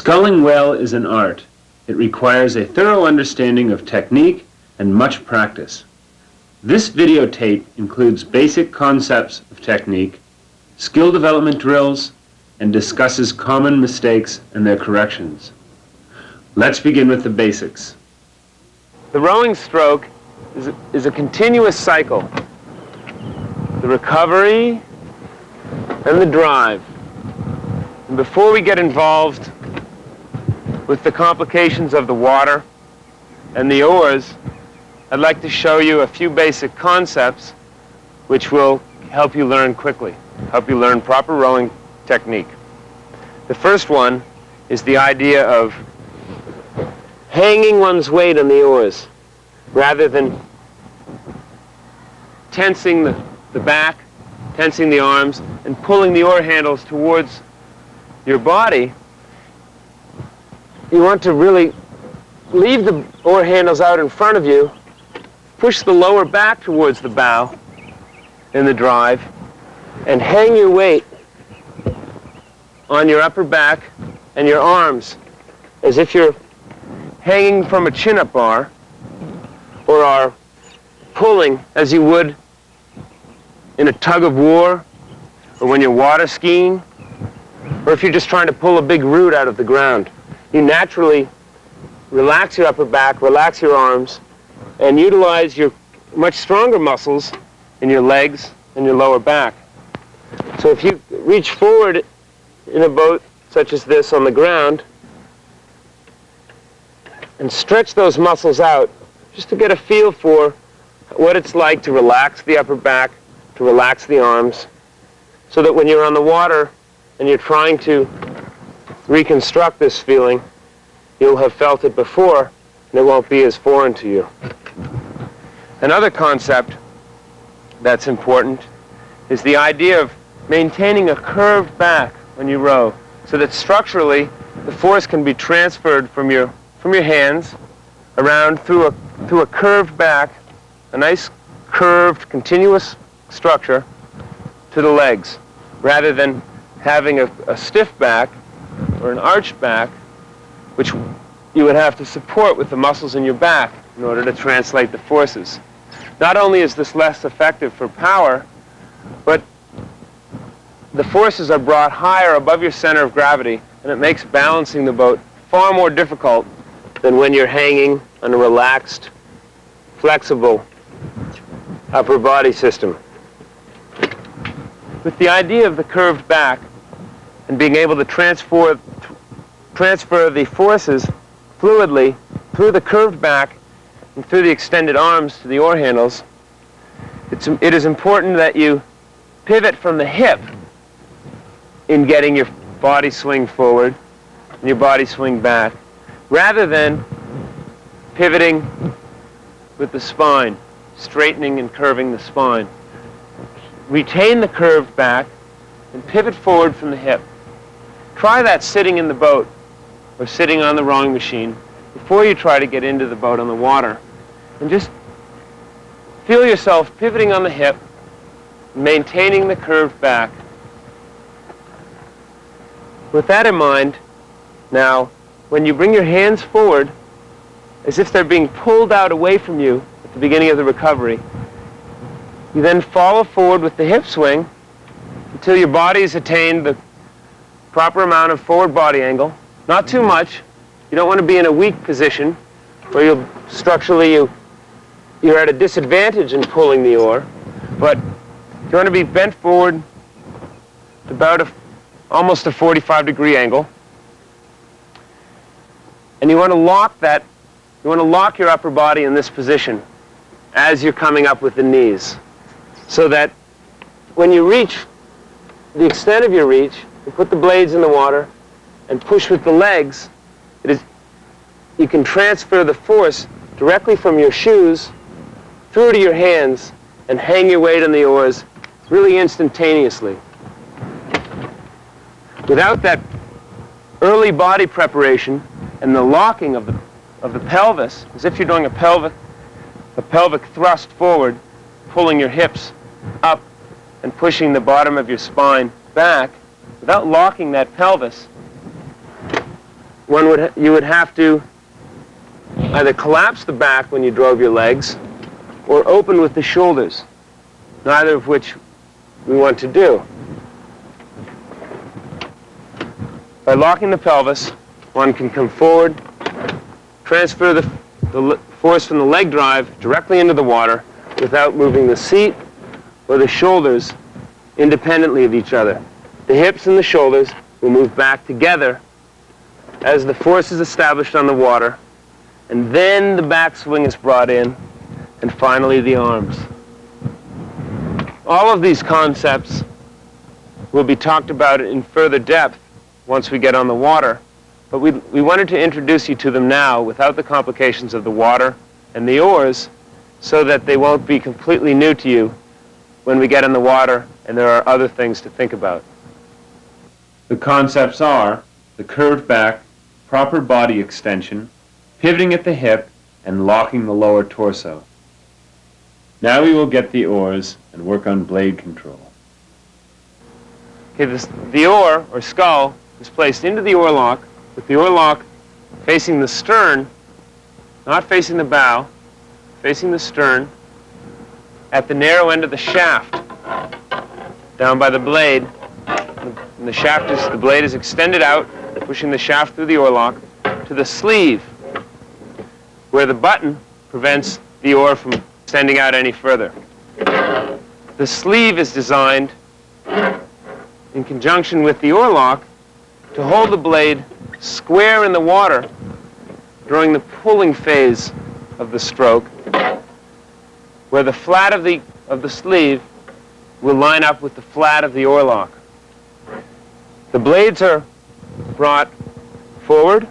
Sculling well is an art. It requires a thorough understanding of technique and much practice. This videotape includes basic concepts of technique, skill development drills, and discusses common mistakes and their corrections. Let's begin with the basics. The rowing stroke is a continuous cycle. The recovery and the drive. And before we get involved with the complications of the water and the oars, I'd like to show you a few basic concepts which will help you learn quickly, help you learn proper rowing technique. The first one is the idea of hanging one's weight on the oars rather than tensing the back, tensing the arms, and pulling the oar handles towards your body. You want to really leave the oar handles out in front of you, push the lower back towards the bow in the drive, and hang your weight on your upper back and your arms as if you're hanging from a chin-up bar or are pulling as you would in a tug of war or when you're water skiing or if you're just trying to pull a big root out of the ground. You naturally relax your upper back, relax your arms, and utilize your much stronger muscles in your legs and your lower back. So if you reach forward in a boat such as this on the ground and stretch those muscles out just to get a feel for what it's like to relax the upper back, to relax the arms, so that when you're on the water and you're trying to reconstruct this feeling, you'll have felt it before and it won't be as foreign to you. Another concept that's important is the idea of maintaining a curved back when you row, so that structurally the force can be transferred from your hands around through a curved back, a nice curved continuous structure to the legs, rather than having a stiff back or an arched back, which you would have to support with the muscles in your back in order to translate the forces. Not only is this less effective for power, but the forces are brought higher above your center of gravity, and it makes balancing the boat far more difficult than when you're hanging on a relaxed, flexible upper body system. With the idea of the curved back and being able to transfer the forces fluidly through the curved back and through the extended arms to the oar handles, it is important that you pivot from the hip in getting your body swing forward and your body swing back, rather than pivoting with the spine, straightening and curving the spine. Retain the curved back and pivot forward from the hip. Try that sitting in the boat or sitting on the rowing machine before you try to get into the boat on the water. And just feel yourself pivoting on the hip, maintaining the curved back. With that in mind, now, when you bring your hands forward, as if they're being pulled out away from you at the beginning of the recovery, you then follow forward with the hip swing until your body's attained the proper amount of forward body angle. Not too much. You don't want to be in a weak position where you're at a disadvantage in pulling the oar, but you want to be bent forward about almost a 45-degree angle. And you want to lock your upper body in this position as you're coming up with the knees, so that when you reach the extent of your reach, you put the blades in the water and push with the legs, you can transfer the force directly from your shoes through to your hands and hang your weight on the oars really instantaneously. Without that early body preparation and the locking of the pelvis, as if you're doing a pelvic thrust forward, pulling your hips up and pushing the bottom of your spine back, without locking that pelvis, you would have to either collapse the back when you drove your legs or open with the shoulders, neither of which we want to do. By locking the pelvis, one can come forward, transfer the force from the leg drive directly into the water without moving the seat or the shoulders independently of each other. The hips and the shoulders will move back together as the force is established on the water, and then the backswing is brought in, and finally the arms. All of these concepts will be talked about in further depth once we get on the water, but we wanted to introduce you to them now without the complications of the water and the oars, so that they won't be completely new to you when we get in the water and there are other things to think about. The concepts are the curved back, proper body extension, pivoting at the hip, and locking the lower torso. Now we will get the oars and work on blade control. Okay, the oar, or scull, is placed into the oar lock, with the oar lock facing the stern, not facing the bow, facing the stern, at the narrow end of the shaft, down by the blade. And the blade is extended out, pushing the shaft through the oar lock to the sleeve, where the button prevents the oar from extending out any further. The sleeve is designed in conjunction with the oar lock to hold the blade square in the water during the pulling phase of the stroke, where the flat of the sleeve will line up with the flat of the oar lock. The blades are brought forward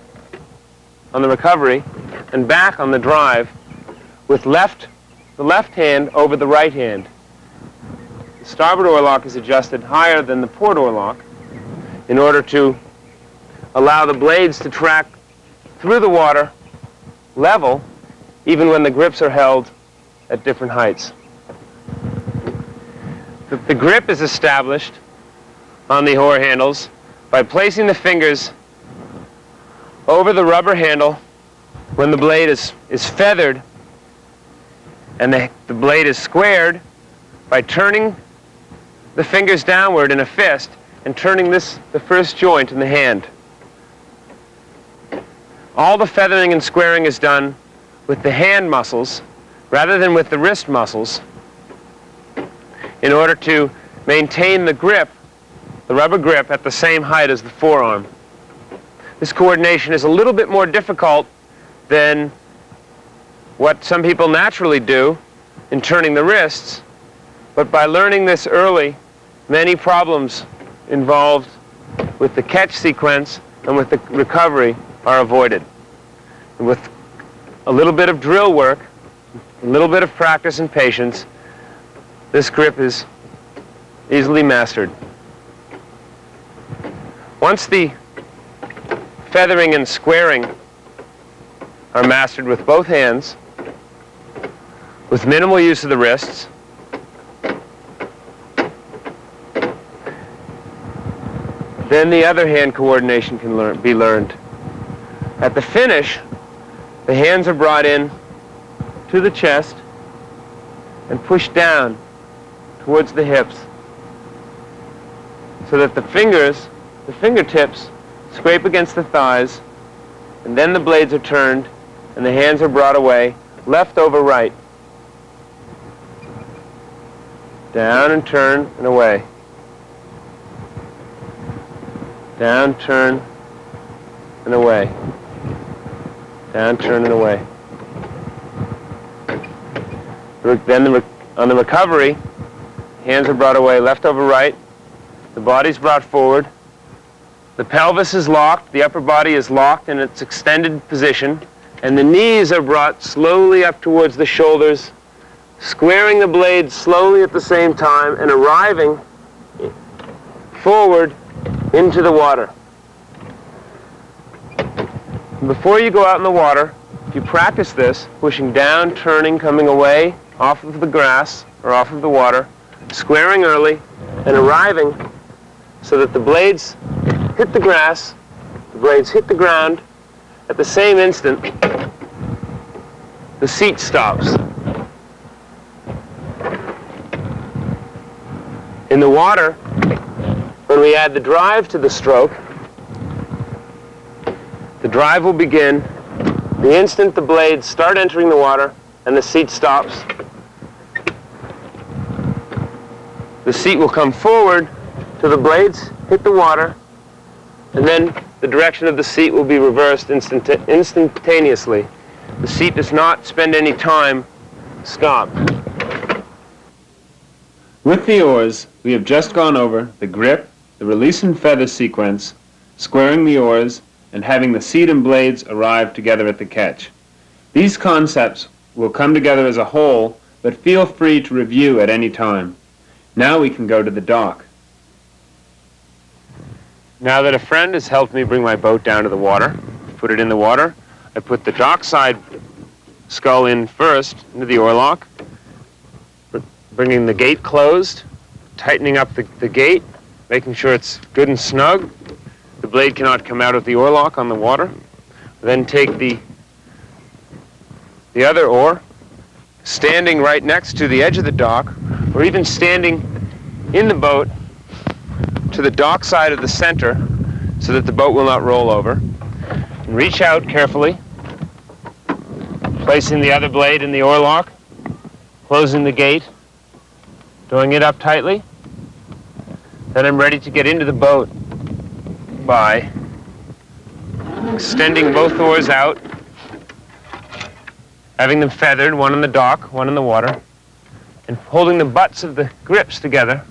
on the recovery and back on the drive with the left hand over the right hand. The starboard oar lock is adjusted higher than the port oar lock in order to allow the blades to track through the water level even when the grips are held at different heights. The grip is established on the oar handles by placing the fingers over the rubber handle when the blade is feathered, and the blade is squared by turning the fingers downward in a fist and turning the first joint in the hand. All the feathering and squaring is done with the hand muscles rather than with the wrist muscles in order to maintain the grip, the rubber grip, at the same height as the forearm. This coordination is a little bit more difficult than what some people naturally do in turning the wrists, but by learning this early, many problems involved with the catch sequence and with the recovery are avoided. And with a little bit of drill work, a little bit of practice and patience, this grip is easily mastered. Once the feathering and squaring are mastered with both hands, with minimal use of the wrists, then the other hand coordination can be learned. At the finish, the hands are brought in to the chest and pushed down towards the hips so that the fingertips scrape against the thighs, and then the blades are turned and the hands are brought away, left over right. Down and turn and away. Down, turn, and away. Down, turn, and away. Then on the recovery, hands are brought away, left over right. The body's brought forward. The pelvis is locked. The upper body is locked in its extended position. And the knees are brought slowly up towards the shoulders, squaring the blades slowly at the same time and arriving forward into the water. Before you go out in the water, if you practice this, pushing down, turning, coming away, off of the grass or off of the water, squaring early, and arriving so that the blades hit the grass, the blades hit the ground, at the same instant, the seat stops. In the water, when we add the drive to the stroke, the drive will begin the instant the blades start entering the water and the seat stops. The seat will come forward till the blades hit the water, and then the direction of the seat will be reversed instantaneously. The seat does not spend any time stopped. With the oars, we have just gone over the grip, the release and feather sequence, squaring the oars, and having the seat and blades arrive together at the catch. These concepts will come together as a whole, but feel free to review at any time. Now we can go to the dock. Now that a friend has helped me bring my boat down to the water, put it in the water, I put the dockside scull in first into the oarlock, bringing the gate closed, tightening up the gate, making sure it's good and snug. The blade cannot come out of the oarlock on the water. Then take the other oar, standing right next to the edge of the dock, or even standing in the boat to the dock side of the center so that the boat will not roll over. And reach out carefully, placing the other blade in the oarlock, closing the gate, doing it up tightly. Then I'm ready to get into the boat by extending both oars out, having them feathered, one on the dock, one in the water, and holding the butts of the grips together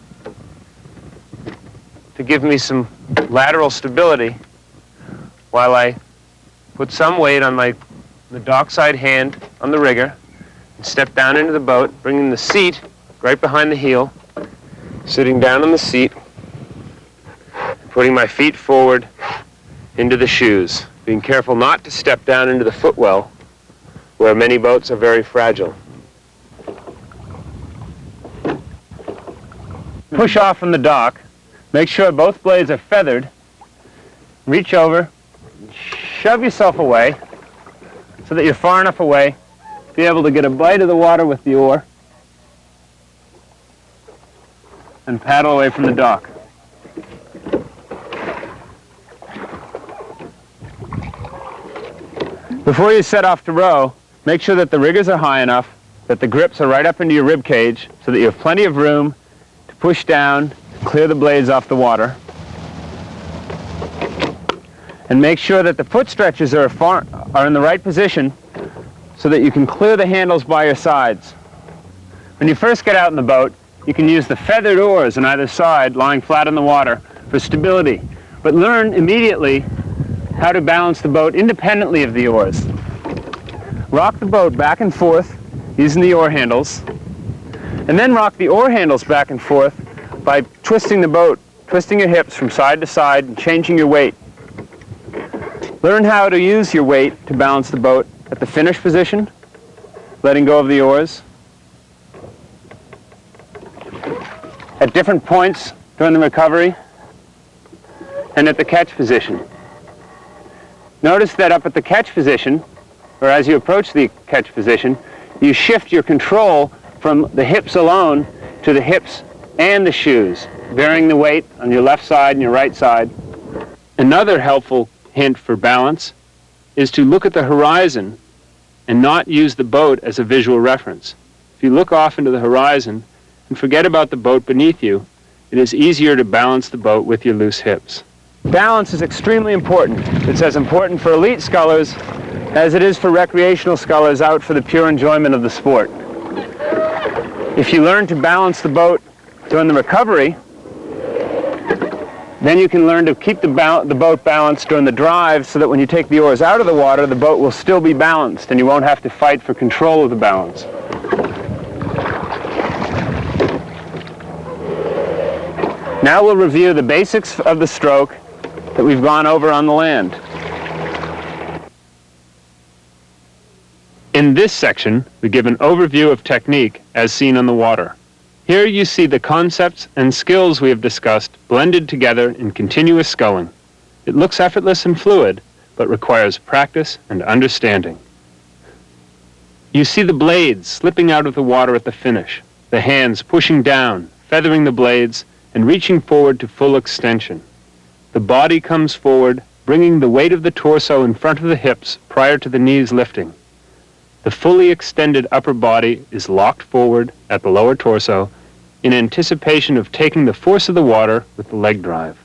to give me some lateral stability while I put some weight on the dockside hand on the rigger and step down into the boat, bringing the seat right behind the heel, sitting down on the seat, putting my feet forward into the shoes, being careful not to step down into the footwell where many boats are very fragile. Push off from the dock. Make sure both blades are feathered. Reach over, shove yourself away so that you're far enough away to be able to get a bite of the water with the oar and paddle away from the dock. Before you set off to row, make sure that the riggers are high enough, that the grips are right up into your rib cage so that you have plenty of room to push down, clear the blades off the water. And make sure that the foot stretchers are in the right position so that you can clear the handles by your sides. When you first get out in the boat, you can use the feathered oars on either side lying flat in the water for stability, but learn immediately how to balance the boat independently of the oars. Rock the boat back and forth using the oar handles, and then rock the oar handles back and forth by twisting the boat, twisting your hips from side to side and changing your weight. Learn how to use your weight to balance the boat at the finish position, letting go of the oars, at different points during the recovery, and at the catch position. Notice that up at the catch position, or as you approach the catch position, you shift your control from the hips alone to the hips and the shoes, varying the weight on your left side and your right side. Another helpful hint for balance is to look at the horizon and not use the boat as a visual reference. If you look off into the horizon and forget about the boat beneath you, it is easier to balance the boat with your loose hips. Balance is extremely important. It's as important for elite scullers as it is for recreational scullers out for the pure enjoyment of the sport. If you learn to balance the boat during the recovery, then you can learn to keep the boat balanced during the drive so that when you take the oars out of the water, the boat will still be balanced and you won't have to fight for control of the balance. Now we'll review the basics of the stroke that we've gone over on the land. In this section, we give an overview of technique as seen on the water. Here you see the concepts and skills we have discussed blended together in continuous sculling. It looks effortless and fluid, but requires practice and understanding. You see the blades slipping out of the water at the finish, the hands pushing down, feathering the blades, and reaching forward to full extension. The body comes forward, bringing the weight of the torso in front of the hips prior to the knees lifting. The fully extended upper body is locked forward at the lower torso in anticipation of taking the force of the water with the leg drive.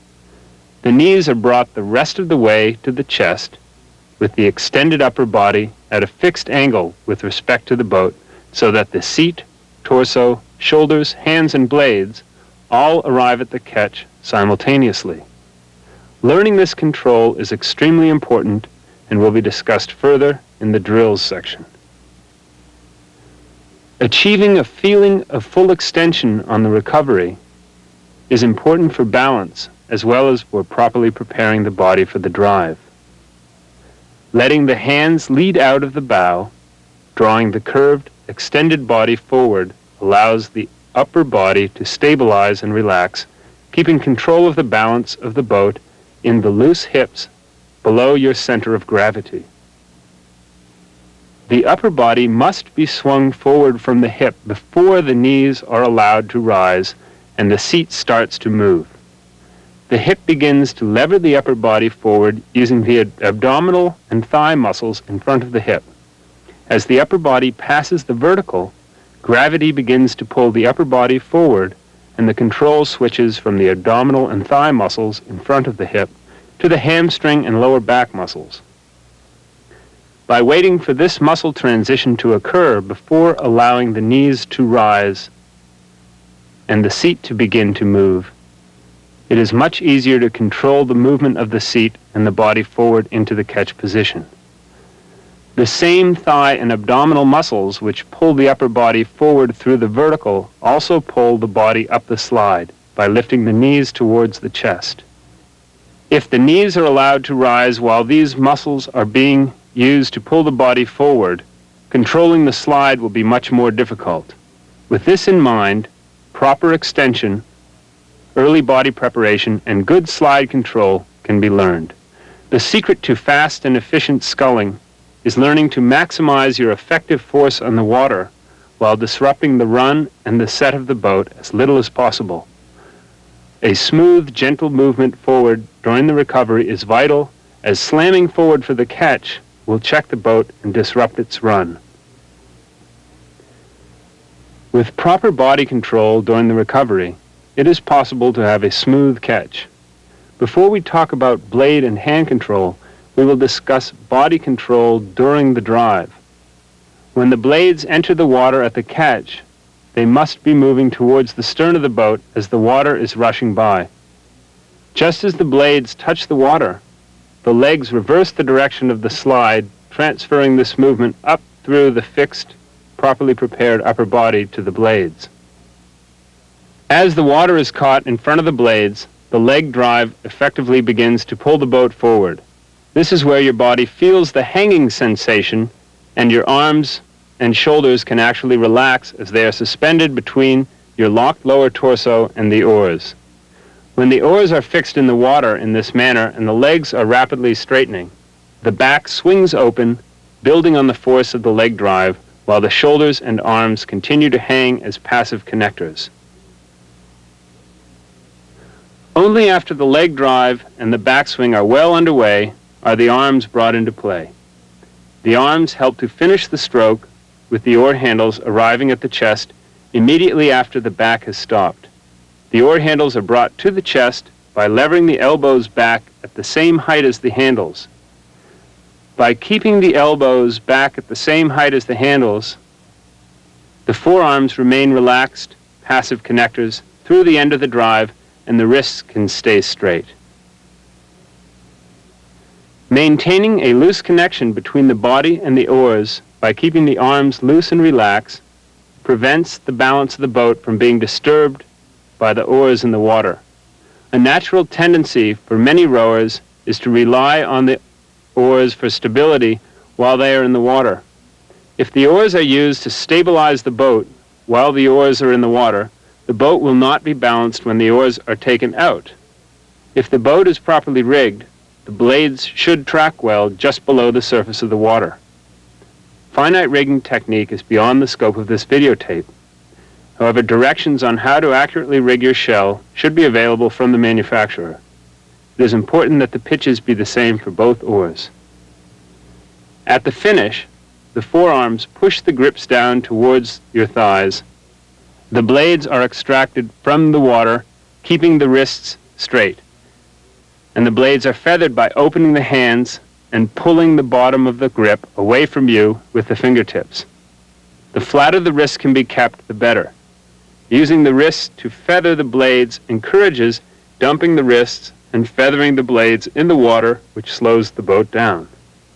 The knees are brought the rest of the way to the chest with the extended upper body at a fixed angle with respect to the boat so that the seat, torso, shoulders, hands, and blades all arrive at the catch simultaneously. Learning this control is extremely important and will be discussed further in the drills section. Achieving a feeling of full extension on the recovery is important for balance as well as for properly preparing the body for the drive. Letting the hands lead out of the bow, drawing the curved, extended body forward allows the upper body to stabilize and relax, keeping control of the balance of the boat in the loose hips below your center of gravity. The upper body must be swung forward from the hip before the knees are allowed to rise and the seat starts to move. The hip begins to lever the upper body forward using the abdominal and thigh muscles in front of the hip. As the upper body passes the vertical, gravity begins to pull the upper body forward and the control switches from the abdominal and thigh muscles in front of the hip to the hamstring and lower back muscles. By waiting for this muscle transition to occur before allowing the knees to rise and the seat to begin to move, it is much easier to control the movement of the seat and the body forward into the catch position. The same thigh and abdominal muscles which pull the upper body forward through the vertical also pull the body up the slide by lifting the knees towards the chest. If the knees are allowed to rise while these muscles are being used to pull the body forward, controlling the slide will be much more difficult. With this in mind, proper extension, early body preparation, and good slide control can be learned. The secret to fast and efficient sculling is learning to maximize your effective force on the water while disrupting the run and the set of the boat as little as possible. A smooth, gentle movement forward during the recovery is vital, as slamming forward for the catch will check the boat and disrupt its run. With proper body control during the recovery, it is possible to have a smooth catch. Before we talk about blade and hand control, we will discuss body control during the drive. When the blades enter the water at the catch, they must be moving towards the stern of the boat as the water is rushing by. Just as the blades touch the water, the legs reverse the direction of the slide, transferring this movement up through the fixed, properly prepared upper body to the blades. As the water is caught in front of the blades, the leg drive effectively begins to pull the boat forward. This is where your body feels the hanging sensation, and your arms and shoulders can actually relax as they are suspended between your locked lower torso and the oars. When the oars are fixed in the water in this manner and the legs are rapidly straightening, the back swings open, building on the force of the leg drive, while the shoulders and arms continue to hang as passive connectors. Only after the leg drive and the backswing are well underway are the arms brought into play. The arms help to finish the stroke, with the oar handles arriving at the chest immediately after the back has stopped. The oar handles are brought to the chest by levering the elbows back at the same height as the handles. By keeping the elbows back at the same height as the handles, the forearms remain relaxed, passive connectors through the end of the drive, and the wrists can stay straight. Maintaining a loose connection between the body and the oars by keeping the arms loose and relaxed prevents the balance of the boat from being disturbed by the oars in the water. A natural tendency for many rowers is to rely on the oars for stability while they are in the water. If the oars are used to stabilize the boat while the oars are in the water, the boat will not be balanced when the oars are taken out. If the boat is properly rigged, the blades should track well just below the surface of the water. Finite rigging technique is beyond the scope of this videotape. However, directions on how to accurately rig your shell should be available from the manufacturer. It is important that the pitches be the same for both oars. At the finish, the forearms push the grips down towards your thighs. The blades are extracted from the water, keeping the wrists straight. And the blades are feathered by opening the hands and pulling the bottom of the grip away from you with the fingertips. The flatter the wrist can be kept, the better. Using the wrists to feather the blades encourages dumping the wrists and feathering the blades in the water, which slows the boat down.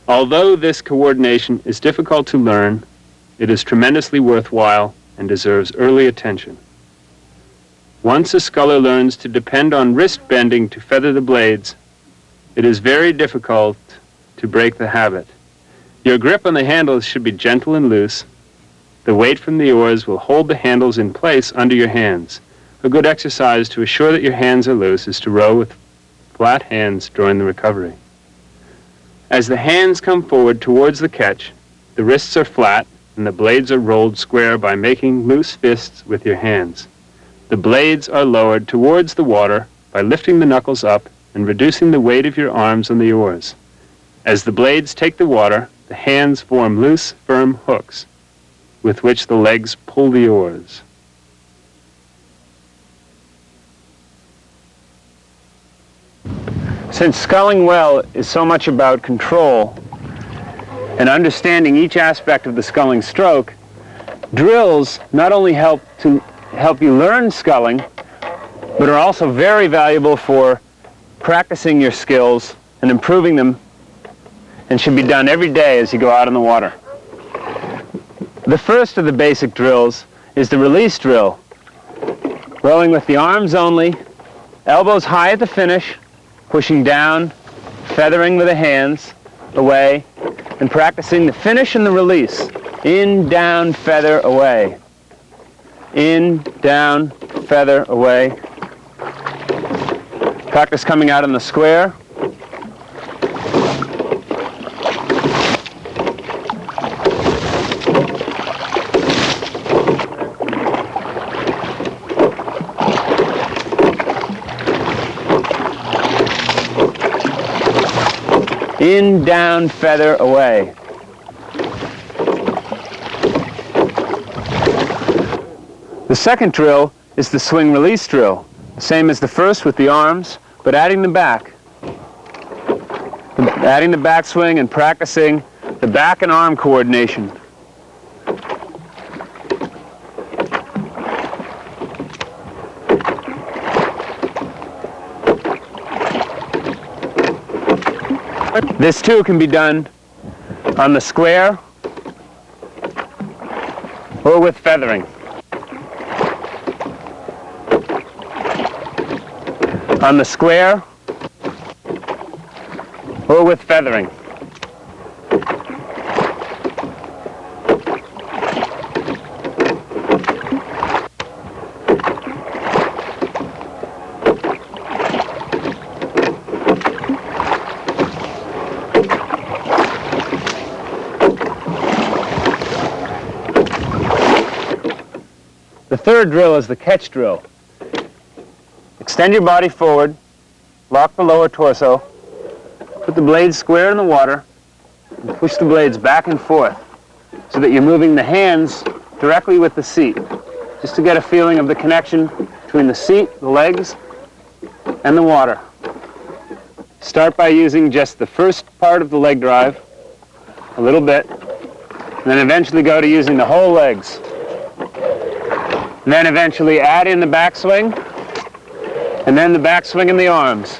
Although this coordination is difficult to learn, it is tremendously worthwhile and deserves early attention. Once a sculler learns to depend on wrist bending to feather the blades, it is very difficult to break the habit. Your grip on the handles should be gentle and loose. The weight from the oars will hold the handles in place under your hands. A good exercise to assure that your hands are loose is to row with flat hands during the recovery. As the hands come forward towards the catch, the wrists are flat and the blades are rolled square by making loose fists with your hands. The blades are lowered towards the water by lifting the knuckles up and reducing the weight of your arms on the oars. As the blades take the water, the hands form loose, firm hooks with which the legs pull the oars. Since sculling well is so much about control and understanding each aspect of the sculling stroke, drills not only help you learn sculling, but are also very valuable for practicing your skills and improving them, and should be done every day as you go out in the water. The first of the basic drills is the release drill. Rowing with the arms only, elbows high at the finish, pushing down, feathering with the hands away, and practicing the finish and the release. In, down, feather, away. In, down, feather, away. Practice coming out in the square. In, down, feather, away. The second drill is the swing release drill. The same as the first with the arms, but adding the back. Adding the backswing and practicing the back and arm coordination. This too can be done on the square or with feathering. On the square or with feathering. The third drill is the catch drill. Extend your body forward, lock the lower torso, put the blades square in the water, and push the blades back and forth so that you're moving the hands directly with the seat, just to get a feeling of the connection between the seat, the legs, and the water. Start by using just the first part of the leg drive, a little bit, and then eventually go to using the whole legs. And then eventually add in the backswing, and then the backswing in the arms.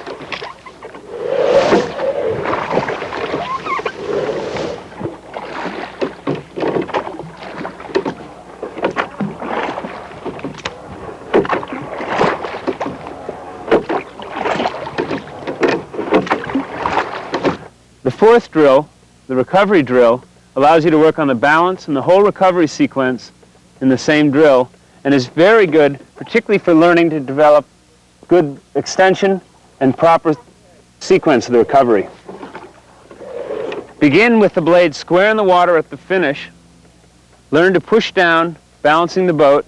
The fourth drill, the recovery drill, allows you to work on the balance and the whole recovery sequence in the same drill, and is very good, particularly for learning to develop good extension and proper Sequence of the recovery. Begin with the blade square in the water at the finish. Learn to push down, balancing the boat,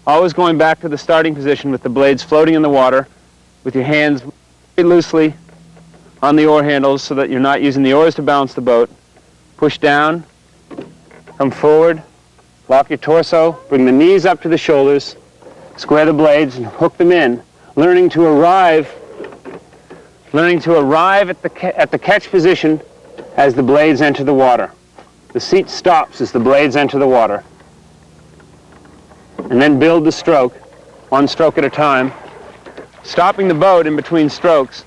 always going back to the starting position with the blades floating in the water, with your hands very loosely on the oar handles so that you're not using the oars to balance the boat. Push down, come forward, lock your torso, bring the knees up to the shoulders, square the blades and hook them in, learning to arrive at the catch position as the blades enter the water. The seat stops as the blades enter the water. And then build the stroke, one stroke at a time, stopping the boat in between strokes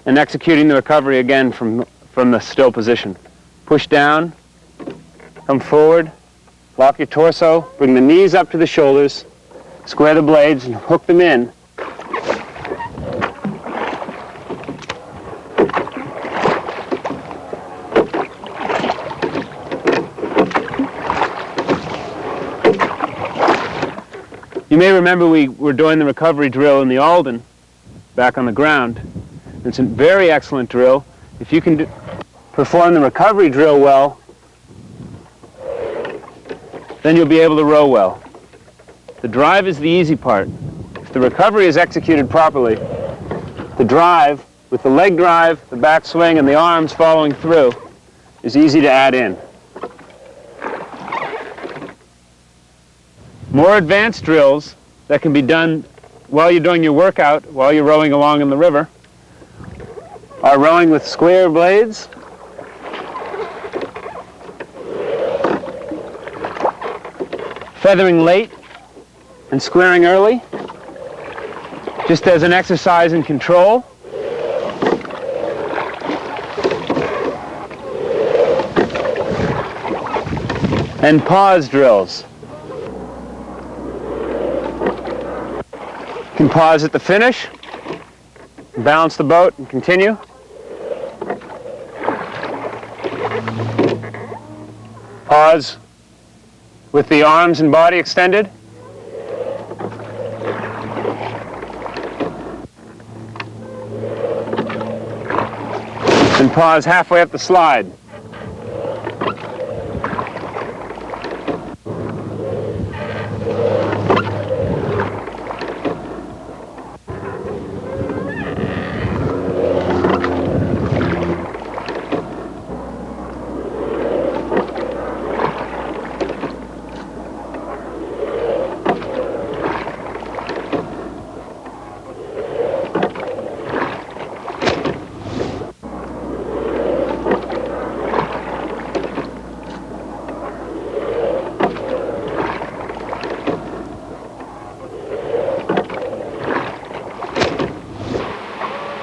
and executing the recovery again from the still position. Push down, come forward, lock your torso, bring the knees up to the shoulders, square the blades and hook them in. You may remember we were doing the recovery drill in the Alden, back on the ground. It's a very excellent drill. If you can perform the recovery drill well, then you'll be able to row well. The drive is the easy part. If the recovery is executed properly, the drive, with the leg drive, the back swing, and the arms following through, is easy to add in. More advanced drills that can be done while you're doing your workout, while you're rowing along in the river, are rowing with square blades, feathering late and squaring early, just as an exercise in control. And pause drills. You can pause at the finish, balance the boat and continue. Pause with the arms and body extended. And pause halfway up the slide.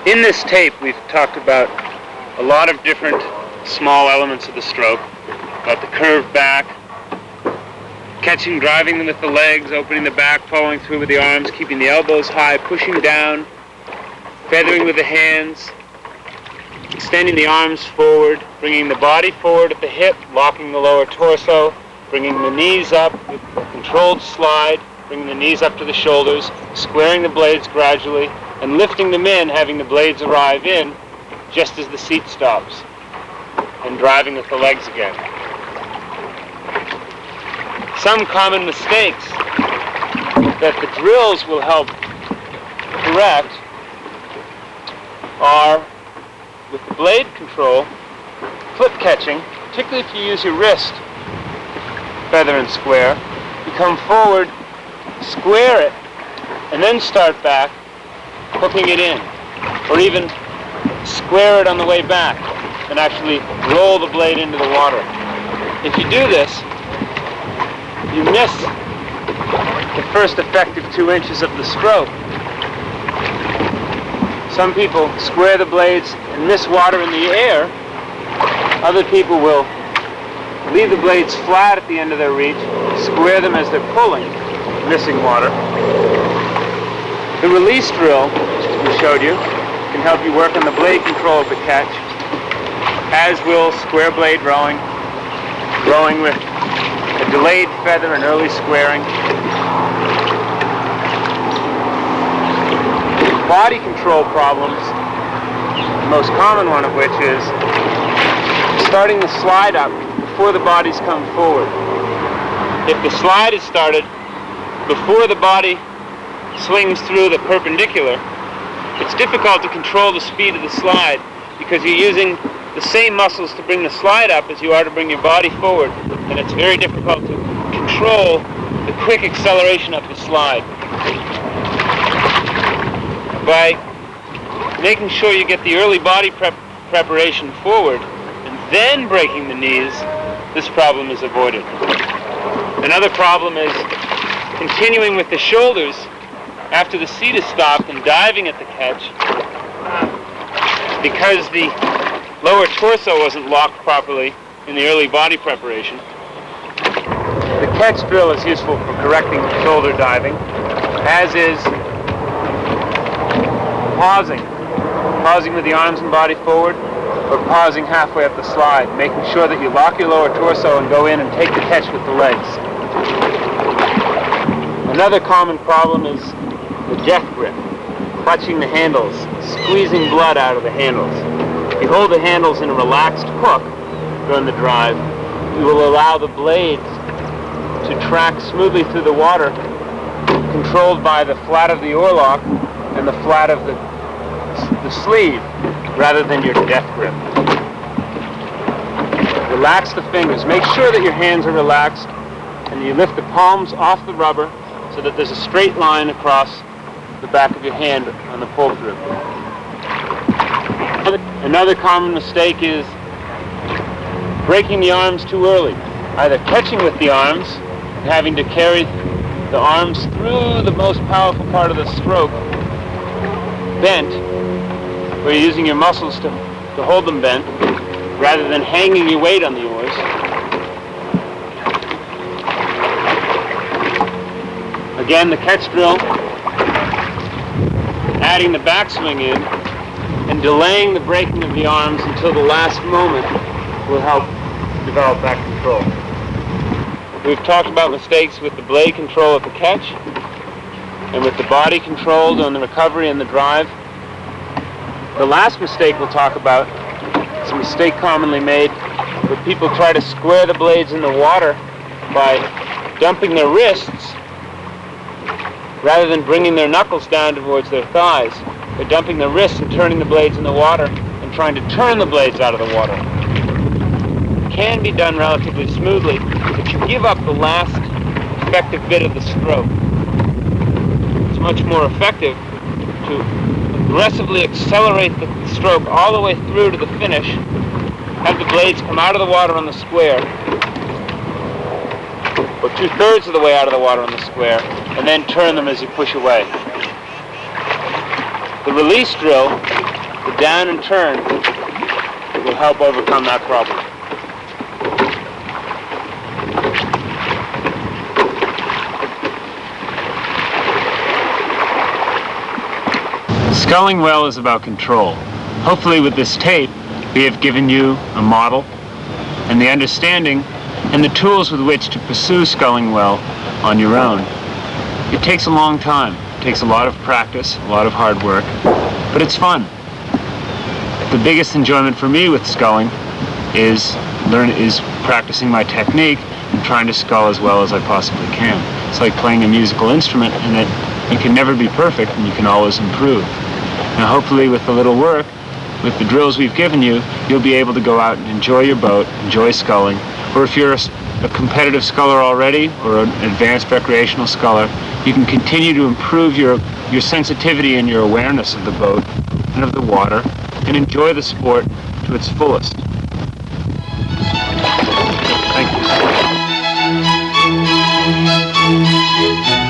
In this tape, we've talked about a lot of different small elements of the stroke, about the curved back, catching, driving them with the legs, opening the back, following through with the arms, keeping the elbows high, pushing down, feathering with the hands, extending the arms forward, bringing the body forward at the hip, locking the lower torso, bringing the knees up with a controlled slide, bringing the knees up to the shoulders, squaring the blades gradually, and lifting them in, having the blades arrive in just as the seat stops, and driving with the legs again. Some common mistakes that the drills will help correct are, with the blade control, flip catching, particularly if you use your wrist, feather and square. You come forward, square it, and then start back, hooking it in, or even square it on the way back and actually roll the blade into the water. If you do this, you miss the first effective 2 inches of the stroke. Some people square the blades and miss water in the air. Other people will leave the blades flat at the end of their reach, square them as they're pulling, missing water. The release drill, which we showed you, can help you work on the blade control of the catch, as will square blade rowing, rowing with a delayed feather and early squaring. body control problems, the most common one of which is starting the slide up before the body's come forward. If the slide is started before the body swings through the perpendicular, it's difficult to control the speed of the slide because you're using the same muscles to bring the slide up as you are to bring your body forward, and it's very difficult to control the quick acceleration of the slide. By making sure you get the early body preparation forward and then breaking the knees, this problem is avoided. Another problem is continuing with the shoulders after the seat is stopped and diving at the catch. Because the lower torso wasn't locked properly in the early body preparation, the catch drill is useful for correcting shoulder diving, as is pausing with the arms and body forward, or pausing halfway up the slide, making sure that you lock your lower torso and go in and take the catch with the legs. Another common problem is the death grip, clutching the handles, squeezing blood out of the handles. If you hold the handles in a relaxed hook during the drive, you will allow the blades to track smoothly through the water, controlled by the flat of the oarlock and the flat of the sleeve, rather than your death grip. Relax the fingers. Make sure that your hands are relaxed, and you lift the palms off the rubber so that there's a straight line across the back of your hand on the pull-through. Another common mistake is breaking the arms too early, either catching with the arms and having to carry the arms through the most powerful part of the stroke, bent, where you're using your muscles to hold them bent, rather than hanging your weight on the oars. Again, the catch drill, adding the backswing in, and delaying the breaking of the arms until the last moment will help develop that control. We've talked about mistakes with the blade control at the catch, and with the body controlled on the recovery and the drive. The last mistake we'll talk about is a mistake commonly made where people try to square the blades in the water by dumping their wrists rather than bringing their knuckles down towards their thighs. They're dumping their wrists and turning the blades in the water and trying to turn the blades out of the water. It can be done relatively smoothly, but you give up the last effective bit of the stroke. It's much more effective to aggressively accelerate the stroke all the way through to the finish, have the blades come out of the water on the square, or 2/3 of the way out of the water on the square, and then turn them as you push away. The release drill, the down and turn, will help overcome that problem. Sculling well is about control. Hopefully with this tape, we have given you a model and the understanding and the tools with which to pursue sculling well on your own. It takes a long time. It takes a lot of practice, a lot of hard work, but it's fun. The biggest enjoyment for me with sculling is practicing my technique and trying to scull as well as I possibly can. It's like playing a musical instrument in that you can never be perfect and you can always improve. Now hopefully with a little work, with the drills we've given you, you'll be able to go out and enjoy your boat, enjoy sculling, or if you're a competitive sculler already or an advanced recreational sculler, you can continue to improve your sensitivity and your awareness of the boat and of the water and enjoy the sport to its fullest. Thank you.